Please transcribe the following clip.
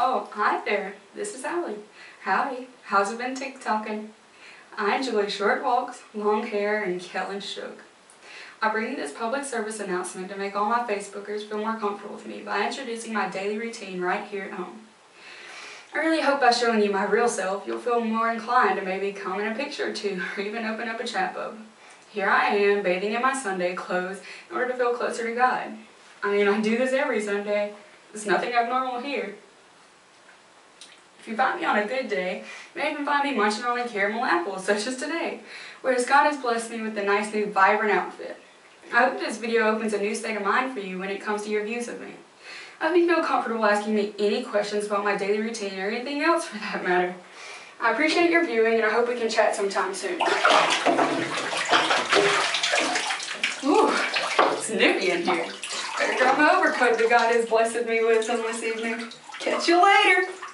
Oh, hi there. This is Allie. Howdy. How's it been TikToking? I enjoy short walks, long hair, and killing sugar. I bring you this public service announcement to make all my Facebookers feel more comfortable with me by introducing my daily routine right here at home. I really hope by showing you my real self, you'll feel more inclined to maybe comment a picture or two or even open up a chat bub. Here I am, bathing in my Sunday clothes in order to feel closer to God. I mean, I do this every Sunday. There's nothing abnormal here. If you find me on a good day, you may even find me munching on a caramel apple, such as today, whereas God has blessed me with a nice new vibrant outfit. I hope this video opens a new state of mind for you when it comes to your views of me. I hope you feel comfortable asking me any questions about my daily routine or anything else for that matter. I appreciate your viewing and I hope we can chat sometime soon. Ooh, it's nippy in here. Better grab my overcoat that God has blessed me with this evening. Catch you later!